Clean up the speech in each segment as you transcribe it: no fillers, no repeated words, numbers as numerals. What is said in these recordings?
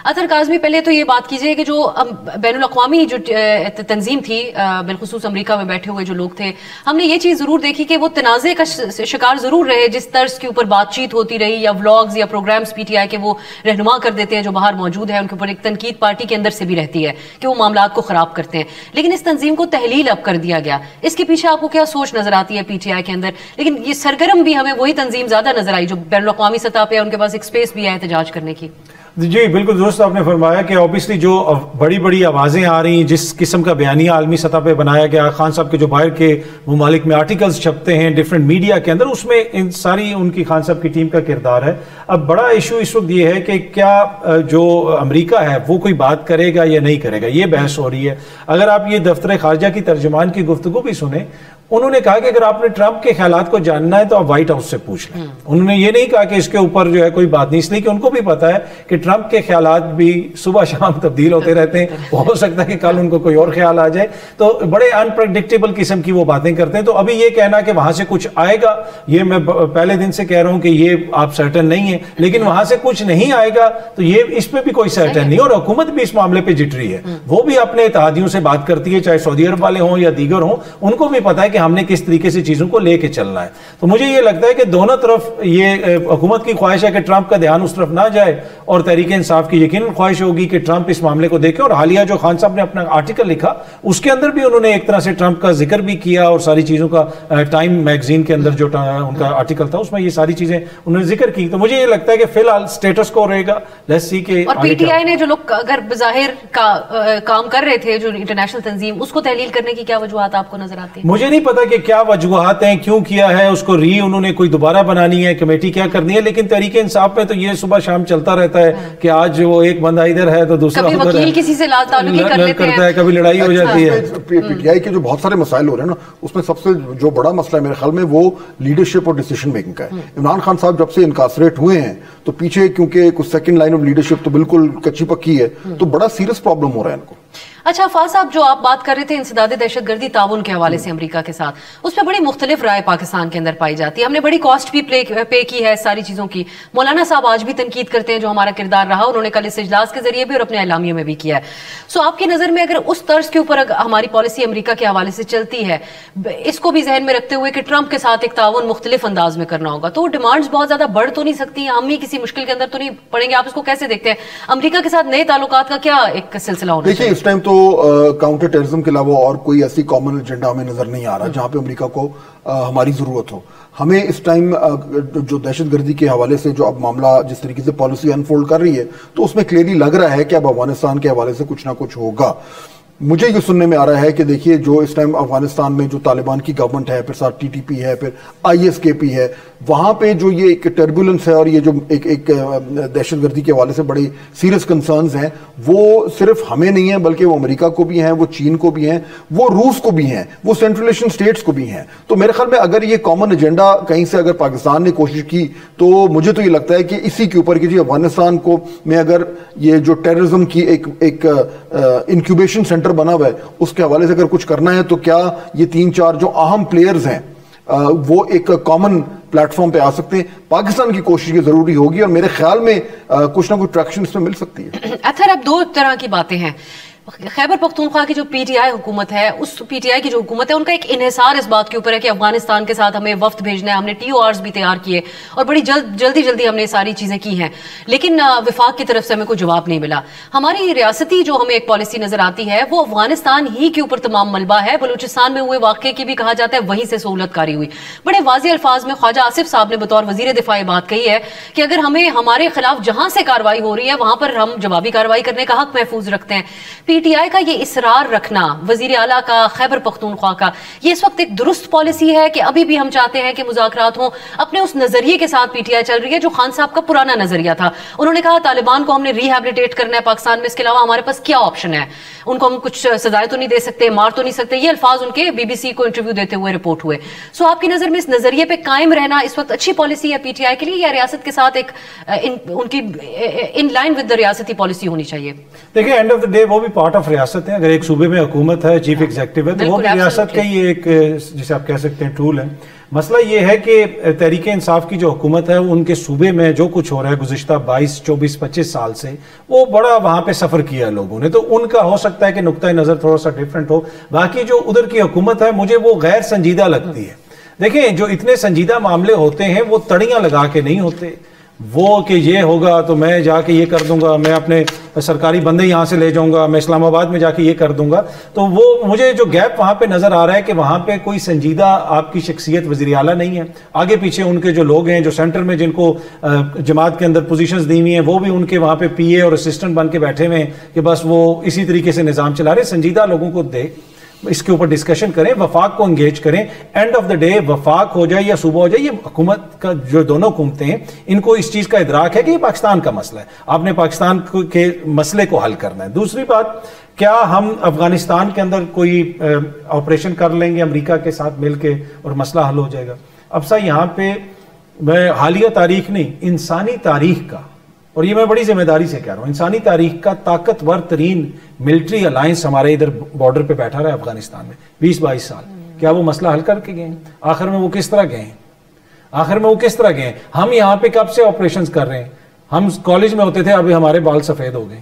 اطہر کاظمی، پہلے تو یہ بات کیجئے کہ جو بین الاقوامی جو تنظیم تھی، بالخصوص امریکہ میں بیٹھے ہوئے جو لوگ تھے، ہم نے یہ چیز ضرور دیکھی کہ وہ تنازع کا شکار ضرور رہے، جس طرز کے اوپر بات چیت ہوتی رہی یا ولاگز یا پروگرامز پی ٹی آئی کے وہ رہنما کر دیتے ہیں جو باہر موجود ہیں، ان کے اوپر ایک تنقید پارٹی کے اندر سے بھی رہتی ہے کہ وہ معاملات کو خراب کرتے ہیں. لیکن اس تنظیم کو تحلیل اب کر دیا گیا، اس کے پیچھے آپ کو کیا سوچ نظر آتی ہے پی ٹی آئی کے اندر؟ لیکن یہ سرگرم بھی ہمیں وہی تنظیم زیادہ نظر آئی جو بین الاقوامی سطح پہ ان کے پاس ایک اسپیس بھی ہے احتجاج کرنے کی. جی بالکل درست آپ نے فرمایا کہ اوبیسلی جو بڑی بڑی آوازیں آ رہی ہیں، جس قسم کا بیانیہ عالمی سطح پہ بنایا گیا، خان صاحب کے جو باہر کے ممالک میں آرٹیکلز چھپتے ہیں ڈیفرنٹ میڈیا کے اندر، اس میں ان ساری ان کی خان صاحب کی ٹیم کا کردار ہے. اب بڑا ایشو اس وقت یہ ہے کہ کیا جو امریکہ ہے وہ کوئی بات کرے گا یا نہیں کرے گا، یہ بحث ہو رہی ہے. اگر آپ یہ دفتر خارجہ کی ترجمان کی گفتگو بھی سنیں، انہوں نے کہا کہ اگر آپ نے ٹرمپ کے خیالات کو جاننا ہے تو آپ وائٹ ہاؤس سے پوچھ لیں. انہوں نے یہ نہیں کہا کہ اس کے اوپر جو ہے کوئی بات نہیں، اس لیے کہ ان کو بھی پتا ہے کہ ٹرمپ کے خیالات بھی صبح شام تبدیل ہوتے رہتے ہیں، ہو سکتا ہے کہ کل ان کو کوئی اور خیال آ جائے، تو بڑے انپریڈکٹیبل قسم کی وہ باتیں کرتے ہیں. تو ابھی یہ کہنا کہ وہاں سے کچھ آئے گا، یہ میں پہلے دن سے کہہ رہا ہوں کہ یہ آپ سرٹن نہیں ہیں، لیکن وہاں سے کچھ نہیں آئے گا تو یہ اس پہ بھی کوئی سرٹن نہیں. اور حکومت بھی اس معاملے پہ جٹری ہے، وہ بھی اپنے اتحادیوں سے بات کرتی ہے، چاہے سعودی عرب والے ہوں یا دیگر ہوں، ان کو بھی پتا ہے کہ ہم نے کس طریقے سے چیزوں کو لے کے چلنا ہے. تو مجھے یہ لگتا ہے کہ دونوں طرف یہ حکومت کی خواہش ہے کہ ٹرمپ کا دھیان اس طرف نہ جائے، اور تحریک انصاف کی یقیناً خواہش ہوگی کہ ٹرمپ اس معاملے کو دیکھے. اور حالیہ جو خان صاحب نے اپنا آرٹیکل لکھا اس کے اندر بھی انہوں نے ایک طرح سے ٹرمپ کا ذکر بھی کیا، اور ساری چیزوں کا ٹائم میگزین کے اندر جو ان کا آرٹیکل تھا اس میں یہ ساری چیزیں انہوں نے ذکر کی. تو مجھے یہ لگتا ہے کہ فی الحال اسٹیٹس کو رہے گا، لیٹس سی کہ. اور پی ٹی آئی نے جو لوگ اگر بظاہر کام کر رہے تھے، جو انٹرنیشنل تنظیم، اس کو تحلیل کرنے کی کیا وجوہات آپ کو نظر آتی ہیں؟ مجھے نہیں پتا کہ کیا وجوہات ہیں، کیوں کیا ہے اس کو انہوں نے کوئی دوبارہ بنانی ہے، کمیٹی کیا کرنی ہے. لیکن تحریک انصاف میں تو یہ صبح شام چلتا رہتا ہے کہ آج وہ ایک بندہ ادھر ہے تو دوسرا ادھر ہے، وکیل کسی سے لا تعلقی کر لیتے ہیں، کبھی لڑائی ہو جاتی ہے. پی ٹی آئی کے جو بہت سارے مسائل ہو رہے ہیں نا، اس میں سب سے جو بڑا مسئلہ ہے میرے خیال میں وہ لیڈرشپ اور ڈیسیشن میکنگ کا ہے. عمران خان صاحب جب سے انکارسریٹ ہوئے ہیں تو پیچھے کیونکہ کچھ سیکنڈ لائن آف لیڈرشپ تو بالکل کچی پکی ہے، تو بڑا سیریس پرابلم ہو رہا ہے ان کو. اچھا فاض صاحب، جو آپ بات کر رہے تھے انسداد دہشت گردی تعاون کے حوالے سے امریکہ کے ساتھ، اس پہ بڑی مختلف رائے پاکستان کے اندر پائی جاتی ہے. ہم نے بڑی کاسٹ بھی پے کی ہے ساری چیزوں کی. مولانا صاحب آج بھی تنقید کرتے ہیں جو ہمارا کردار رہا، انہوں نے کل اس اجلاس کے ذریعے بھی اور اپنے اعلامیوں میں بھی کیا ہے. سو آپ کی نظر میں اگر اس طرز کے اوپر ہماری پالیسی امریکہ کے حوالے سے چلتی ہے، اس کو بھی ذہن میں رکھتے ہوئے کہ ٹرمپ کے ساتھ ایک تعاون مختلف انداز میں کرنا ہوگا، تو وہ ڈیمانڈز بہت زیادہ بڑھ تو نہیں سکتی ہیں؟ ہم ہی کسی مشکل کے اندر تو نہیں پڑیں گے؟ آپ اس کو کیسے دیکھتے ہیں؟ امریکہ کے ساتھ نئے تعلقات کا کیا ایک سلسلہ ہونا چاہیے؟ دیکھیں اس ٹائم تو کاؤنٹر ٹیررزم کے علاوہ اور کوئی ایسی کامن ایجنڈا ہمیں نظر نہیں آ رہا جہاں پہ امریکہ کو ہماری ضرورت ہو. ہمیں اس ٹائم جو دہشت گردی کے حوالے سے جو اب معاملہ جس طریقے سے پالیسی انفولڈ کر رہی ہے، تو اس میں کلیئرلی لگ رہا ہے کہ اب افغانستان کے حوالے سے کچھ نہ کچھ ہوگا. مجھے یہ سننے میں آ رہا ہے کہ دیکھیے جو اس ٹائم افغانستان میں جو طالبان کی گورنمنٹ ہے، پھر ساتھ ٹی ٹی پی ہے، پھر آئی ایس کے پی ہے، وہاں پہ جو یہ ایک ٹربولنس ہے اور یہ جو ایک دہشت گردی کے حوالے سے بڑی سیریس کنسرنز ہیں، وہ صرف ہمیں نہیں ہیں بلکہ وہ امریکہ کو بھی ہیں، وہ چین کو بھی ہیں، وہ روس کو بھی ہیں، وہ سینٹرل ایشین اسٹیٹس کو بھی ہیں. تو میرے خیال میں اگر یہ کامن ایجنڈا کہیں سے اگر پاکستان نے کوشش کی تو مجھے تو یہ لگتا ہے کہ اسی کے اوپر کہ جی افغانستان کو میں اگر یہ جو ٹیررزم کی ایک انکیوبیشن سینٹر بنا ہوا ہے اس کے حوالے سے اگر کچھ کرنا ہے، تو کیا یہ 3-4 جو اہم پلیئرز ہیں وہ ایک کامن پلیٹ فارم پہ آ سکتے ہیں؟ پاکستان کی کوشش یہ ضروری ہوگی، اور میرے خیال میں کچھ نہ کچھ ٹریکشن اس میں مل سکتی ہے. اطہر، اب دو طرح کی باتیں ہیں. خیبر پختونخوا کی جو پی ٹی آئی حکومت ہے، اس پی ٹی آئی کی جو حکومت ہے، ان کا ایک انحصار اس بات کے اوپر ہے کہ افغانستان کے ساتھ ہمیں وفد بھیجنا ہے. ہم نے ٹی او آرز بھی تیار کیے اور بڑی جلدی ہم نے ساری چیزیں کی ہیں، لیکن وفاق کی طرف سے ہمیں کوئی جواب نہیں ملا. ہماری ریاستی جو ہمیں ایک پالیسی نظر آتی ہے وہ افغانستان ہی کے اوپر تمام ملبہ ہے. بلوچستان میں ہوئے واقعے کی بھی کہا جاتا ہے وہیں سے سہولت کاری ہوئی. بڑے واضح الفاظ میں خواجہ آصف صاحب نے بطور وزیر دفاع یہ بات کہی ہے کہ اگر ہمیں ہمارے خلاف جہاں سے کارروائی ہو رہی ہے وہاں پر ہم جوابی کارروائی کرنے کا حق محفوظ رکھتے ہیں. پی ٹی آئی کا یہ اصرار رکھنا، وزیر اعلیٰ کا، خیبر پختونخوا کا، یہ اس وقت ایک درست پالیسی ہے کہ ابھی بھی ہم چاہتے ہیں کہ مذاکرات ہوں؟ اپنے اس نظریے کے ساتھ پی ٹی آئی چل رہی ہے جو خان صاحب کا پرانا نظریہ تھا. انہوں نے کہا طالبان کو ہم نے ریہیبلیٹیٹ کرنا ہے پاکستان میں، اس کے علاوہ ہمارے پاس کیا آپشن ہے؟ ان کو ہم کچھ سزائیں تو نہیں دے سکتے، مار تو نہیں سکتے. یہ الفاظ ان کے بی بی سی کو انٹرویو دیتے ہوئے رپورٹ ہوئے. سو آپ کی نظر میں اس نظریے پہ قائم رہنا اس وقت اچھی پالیسی ہے پی ٹی آئی کے لیے، یا ریاست کے ساتھ ایک ان کی ان لائن ود دا ریاستی پالیسی ہونی چاہیے؟ دیکھیں اینڈ آف دا ڈے وہ بھی پارٹ آف ریاست ہے. اگر ایک صوبے میں حکومت ہے، چیف ایگزیکٹو ہے، تو وہ بھی ریاست کا ہی ایک جسے آپ کہہ سکتے ہیں ٹول ہے. مسئلہ یہ ہے کہ تحریک انصاف کی جو حکومت ہے ان کے صوبے میں جو کچھ ہو رہا ہے گزشتہ 22 24 25 سال سے، وہ بڑا وہاں پہ سفر کیا ہے لوگوں نے، تو ان کا ہو سکتا ہے کہ نقطۂ نظر تھوڑا سا ڈیفرنٹ ہو. باقی جو ادھر کی حکومت ہے مجھے وہ غیر سنجیدہ لگتی ہے. دیکھیں جو اتنے سنجیدہ معاملے ہوتے ہیں وہ تڑیاں لگا کے نہیں ہوتے، وہ کہ یہ ہوگا تو میں جا کے یہ کر دوں گا، میں اپنے سرکاری بندے یہاں سے لے جاؤں گا، میں اسلام آباد میں جا کے یہ کر دوں گا. تو وہ مجھے جو گیپ وہاں پہ نظر آ رہا ہے کہ وہاں پہ کوئی سنجیدہ آپ کی شخصیت وزیر اعلیٰ نہیں ہے. آگے پیچھے ان کے جو لوگ ہیں جو سینٹر میں جن کو جماعت کے اندر پوزیشنز دی ہوئی ہیں وہ بھی ان کے وہاں پہ پی اے اور اسسٹنٹ بن کے بیٹھے ہوئے ہیں کہ بس وہ اسی طریقے سے نظام چلا رہے. سنجیدہ لوگوں کو دے، اس کے اوپر ڈسکشن کریں، وفاق کو انگیج کریں. اینڈ آف دا ڈے وفاق ہو جائے یا صوبہ ہو جائے، یہ حکومت کا جو دونوں حکومتیں ہیں ان کو اس چیز کا ادراک ہے کہ یہ پاکستان کا مسئلہ ہے، آپ نے پاکستان کے مسئلے کو حل کرنا ہے. دوسری بات، کیا ہم افغانستان کے اندر کوئی آپریشن کر لیں گے امریکہ کے ساتھ مل کے اور مسئلہ حل ہو جائے گا؟ اب سا یہاں پہ میں حالیہ تاریخ نہیں، انسانی تاریخ کا، اور یہ میں بڑی ذمہ داری سے کہہ رہا ہوں، انسانی تاریخ کا طاقتور ترین ملٹری الائنس ہمارے ادھر بارڈر پہ بیٹھا رہا ہے افغانستان میں 20-22 سال. کیا وہ مسئلہ حل کر کے گئے ہیں؟ آخر میں وہ کس طرح گئے ہیں؟ آخر میں وہ کس طرح گئے ہیں؟ ہم یہاں پہ کب سے آپریشنز کر رہے ہیں؟ ہم کالج میں ہوتے تھے، ابھی ہمارے بال سفید ہو گئے.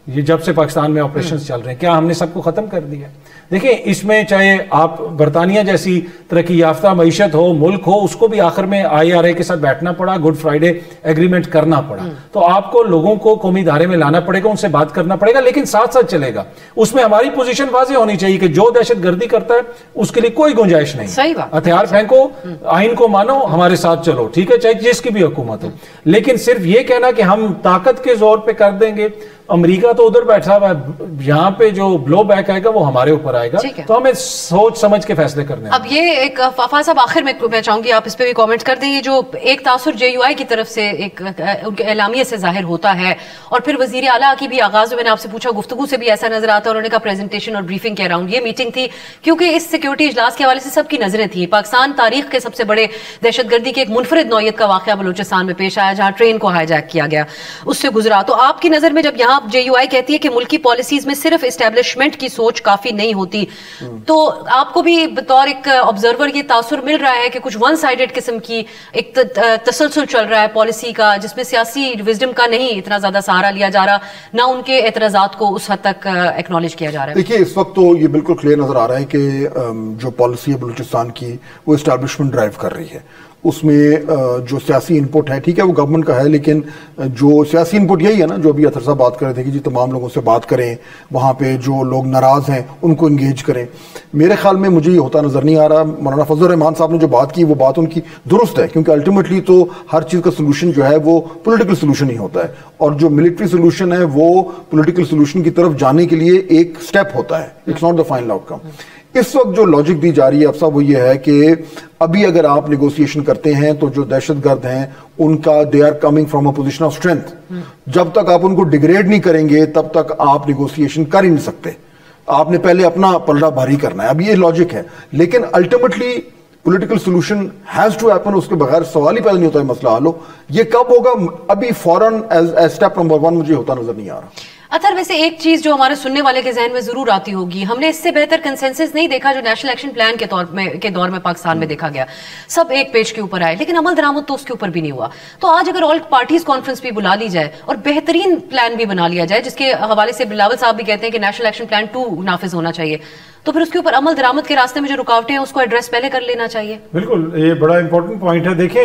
یہ جب سے پاکستان میں آپریشنز چل رہے ہیں، کیا ہم نے سب کو ختم کر دیا؟ دیکھیں اس میں چاہے آپ برطانیہ جیسی ترقی یافتہ معیشت ہو، ملک ہو، اس کو بھی آخر میں IRA کے ساتھ بیٹھنا پڑا، گڈ فرائیڈے ایگریمنٹ کرنا پڑا. تو آپ کو لوگوں کو قومی ادارے میں لانا پڑے گا، ان سے بات کرنا پڑے گا، لیکن ساتھ ساتھ چلے گا. اس میں ہماری پوزیشن واضح ہونی چاہیے کہ جو دہشت گردی کرتا ہے اس کے لیے کوئی گنجائش نہیں. صحیح بات. ہتھیار پھینکو، آئین کو مانو، ہمارے ساتھ چلو، ٹھیک ہے، چاہے جس کی بھی حکومت ہو. لیکن صرف یہ کہنا کہ ہم طاقت کے زور پہ کر دیں گے، امریکہ تو ادھر بیٹھا ہوا ہے، یہاں پہ جو بلو بیک آئے گا وہ ہمارے اوپر آئے گا. تو ہمیں سوچ سمجھ کے فیصلے کرنے ہیں. اب یہ ایک فافا صاحب آخر میں چاہوں گی آپ اس پہ بھی کامنٹ کر دیں. یہ جو ایک تاثر JUI کی طرف سے ایک ان کے اعلامیے سے ظاہر ہوتا ہے، اور پھر وزیر اعلیٰ کی بھی آغاز میں نے آپ سے پوچھا، گفتگو سے بھی ایسا نظر آتا ہے، انہوں نے کہا پریزنٹیشن اور بریفنگ کے اراؤنڈ یہ میٹنگ تھی، کیونکہ اس سیکیورٹی اجلاس کے حوالے سے سب کی نظریں تھیں. پاکستان تاریخ کے سب سے بڑے دہشت گردی کے ایک منفرد نوعیت کا واقعہ بلوچستان میں پیش آیا، جہاں ٹرین کو ہائی جیک کیا گیا، اس سے گزرا. تو آپ کی نظر میں جب یہاں JUI کہتی ہے کہ ملکی پالیسیز میں صرف اسٹیبلشمنٹ کی سوچ کافی نہیں ہوتی، تو آپ کو بھی بطور ایک آبزرور یہ تاثر مل رہا ہے کہ کچھ ون سائیڈڈ قسم کی ایک تسلسل چل رہا ہے پالیسی کا، جس میں سیاسی وزڈم کا نہیں اتنا زیادہ سہارا لیا جا رہا، نہ ان کے اعتراضات کو اس حد تک ایکنالج کیا جا رہا ہے؟ دیکھیے اس وقت تو یہ بالکل کلیئر نظر آ رہا ہے کہ جو پالیسی ہے بلوچستان کی وہ اسٹیبلشمنٹ ڈرائیو کر رہی ہے. اس میں جو سیاسی انپٹ ہے، ٹھیک ہے وہ گورنمنٹ کا ہے، لیکن جو سیاسی انپٹ یہی ہے نا جو ابھی اطہر صاحب بات کر رہے تھے کہ جی تمام لوگوں سے بات کریں، وہاں پہ جو لوگ ناراض ہیں ان کو انگیج کریں. میرے خیال میں مجھے یہ ہوتا نظر نہیں آ رہا. مولانا فضل الرحمان صاحب نے جو بات کی وہ بات ان کی درست ہے، کیونکہ الٹیمیٹلی تو ہر چیز کا سلوشن جو ہے وہ پولیٹیکل سلوشن ہی ہوتا ہے، اور جو ملٹری سلوشن ہے وہ پولیٹیکل سلوشن کی طرف جانے کے لیے ایک سٹیپ ہوتا ہے، it's not the final outcome. اس وقت جو لاجک دی جا رہی ہے اب صاحب وہ یہ ہے کہ ابھی اگر آپ نیگوسیشن کرتے ہیں تو جو دہشت گرد ہیں ان کا they are coming from a position of strength. جب تک آپ ان کو ڈیگریڈ نہیں کریں گے تب تک آپ نیگوسیشن کر ہی نہیں سکتے. آپ نے پہلے اپنا پلڑا بھاری کرنا ہے. اب یہ لاجک ہے، لیکن ultimately political solution has to happen. اس کے بغیر سوال ہی پیدا نہیں ہوتا ہے مسئلہ حل ہو. یہ کب ہوگا ابھی فوراً ایز اسٹیپ نمبر 1 مجھے ہوتا نظر نہیں آ رہا. اطہر ویسے ایک چیز جو ہمارے سننے والے کے ذہن میں ضرور آتی ہوگی، ہم نے اس سے بہتر کنسنسس نہیں دیکھا جو نیشنل ایکشن پلان کے دور میں پاکستان میں دیکھا گیا. سب ایک پیج کے اوپر آئے لیکن عمل درآمد تو اس کے اوپر بھی نہیں ہوا. تو آج اگر آل پارٹیز کانفرنس بھی بلا لی جائے اور بہترین پلان بھی بنا لیا جائے، جس کے حوالے سے بلاول صاحب بھی کہتے ہیں کہ نیشنل ایکشن پلان 2 نافذ ہونا چاہیے، تو پھر اس کے اوپر عمل درآمد کے راستے میں جو رکاوٹیں ہیں اس کو ایڈریس پہلے کر لینا چاہیے. بالکل، یہ بڑا امپورٹنٹ پوائنٹ ہے. دیکھیں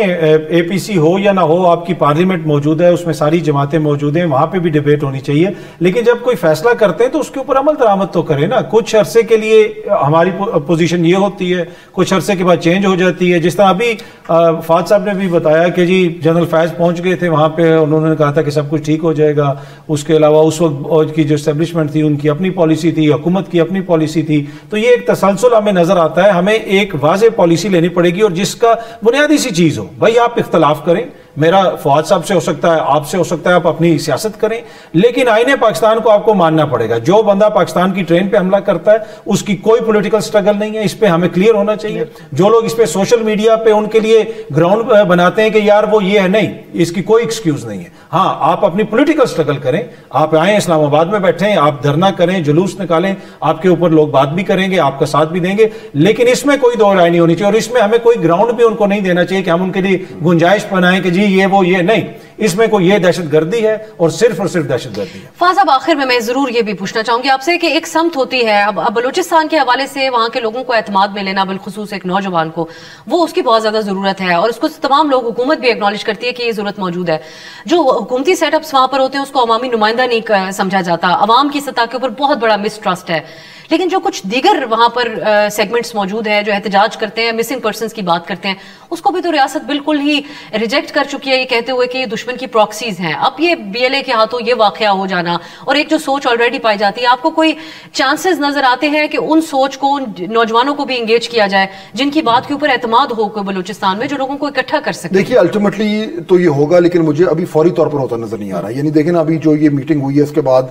APC ہو یا نہ ہو، آپ کی پارلیمنٹ موجود ہے، اس میں ساری جماعتیں موجود ہیں، وہاں پہ بھی ڈیبیٹ ہونی چاہیے. لیکن جب کوئی فیصلہ کرتے ہیں تو اس کے اوپر عمل درآمد تو کرے نا. کچھ عرصے کے لیے ہماری پوزیشن یہ ہوتی ہے، کچھ عرصے کے بعد چینج ہو جاتی ہے. جس طرح ابھی فہد صاحب نے بھی بتایا کہ جی جنرل فیض پہنچ گئے تھے وہاں پہ، انہوں نے کہا تھا کہ سب کچھ ٹھیک ہو جائے گا. اس کے علاوہ اس وقت کی جو اسٹیبلشمنٹ تھی ان کی اپنی پالیسی تھی، حکومت کی اپنی پالیسی تھی. تو یہ ایک تسلسل ہمیں نظر آتا ہے. ہمیں ایک واضح پالیسی لینی پڑے گی اور جس کا بنیادی سی چیز ہو، بھائی آپ اختلاف کریں میرا فواد صاحب سے ہو سکتا ہے, آپ سے ہو سکتا ہے, آپ اپنی سیاست کریں, لیکن آئین پاکستان کو آپ کو ماننا پڑے گا. جو بندہ پاکستان کی ٹرین پہ حملہ کرتا ہے اس کی کوئی پولیٹیکل سٹرگل نہیں ہے, اس پہ ہمیں کلیئر ہونا چاہیے. جو لوگ اس پہ سوشل میڈیا پہ ان کے لیے گراؤنڈ بناتے ہیں کہ یار وہ یہ ہے, نہیں, اس کی کوئی ایکسکیوز نہیں ہے. ہاں, آپ اپنی پولیٹیکل سٹرگل کریں, آپ آئیں اسلام آباد میں بیٹھیں, آپ دھرنا کریں, جلوس نکالیں, آپ کے اوپر لوگ بات بھی کریں گے, آپ کا ساتھ بھی دیں گے, لیکن اس میں کوئی دو رائے نہیں ہونی چاہیے. اور اس میں ہمیں کوئی گراؤنڈ بھی ان کو نہیں دینا چاہیے کہ ہم ان کے لیے گنجائش بنائیں کہ جی یہ وہ یہ نہیں. اس میں کوئی یہ دہشت گردی ہے اور صرف دہشت گردی ہے. فاض صاحب, آخر میں ضرور یہ بھی پوچھنا چاہوں گی آپ سے کہ ایک سمت ہوتی ہے, اب بلوچستان کے حوالے سے وہاں کے لوگوں کو اعتماد میں لینا, بالخصوص ایک نوجوان کو, وہ اس کی بہت زیادہ ضرورت ہے, اور اس کو تمام لوگ, حکومت بھی ایکنالج کرتی ہے کہ یہ ضرورت موجود ہے. جو حکومتی سیٹ اپس وہاں پر ہوتے ہیں اس کو عوامی نمائندہ نہیں سمجھا جاتا, عوام کی سطح کے اوپر بہت بڑا مسٹرسٹ ہے. لیکن جو کچھ دیگر وہاں پر سیگمنٹس موجود ہیں جو احتجاج کرتے ہیں, مسنگ پرسنز کی بات کرتے ہیں, اس کو بھی تو ریاست بالکل ہی ریجیکٹ کر چکی ہے, یہ کہتے ہوئے کہ یہ دشمن کی پراکسیز ہیں. اب یہ بی ایل اے کے ہاتھوں یہ واقعہ ہو جانا, اور ایک جو سوچ آلریڈی پائی جاتی ہے, آپ کو کوئی چانسز نظر آتے ہیں کہ ان سوچ کو, نوجوانوں کو بھی انگیج کیا جائے جن کی بات کے اوپر اعتماد ہو کوئی بلوچستان میں, جو لوگوں کو اکٹھا کر سکے؟ دیکھیے الٹیمیٹلی تو یہ ہوگا, لیکن مجھے ابھی فوری طور پر ہوتا نظر نہیں آ رہا. یعنی دیکھیں نا, ابھی جو یہ میٹنگ ہوئی ہے اس کے بعد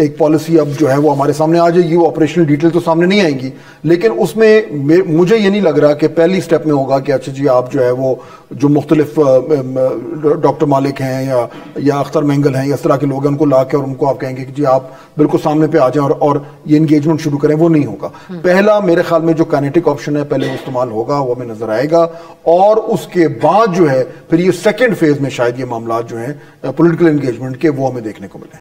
ایک پالیسی اب جو ہے وہ ہمارے سامنے آ جائے گی. وہ آپریشنل ڈیٹیل تو سامنے نہیں آئیں گی, لیکن اس میں مجھے یہ نہیں لگ رہا کہ پہلی سٹیپ میں ہوگا کہ اچھا جی آپ جو ہے وہ جو مختلف ڈاکٹر مالک ہیں یا اختر مینگل ہیں یا اس طرح کے لوگ ہیں, ان کو لا کے اور ان کو آپ کہیں گے کہ جی آپ بالکل سامنے پہ آ جائیں اور یہ انگیجمنٹ شروع کریں. وہ نہیں ہوگا. پہلا میرے خیال میں جو کائنیٹک آپشن ہے پہلے وہ استعمال ہوگا, وہ ہمیں نظر آئے گا, اور اس کے بعد جو ہے پھر یہ سیکنڈ فیز میں شاید یہ معاملات جو ہیں پولیٹیکل انگیجمنٹ کے وہ ہمیں دیکھنے کو ملیں.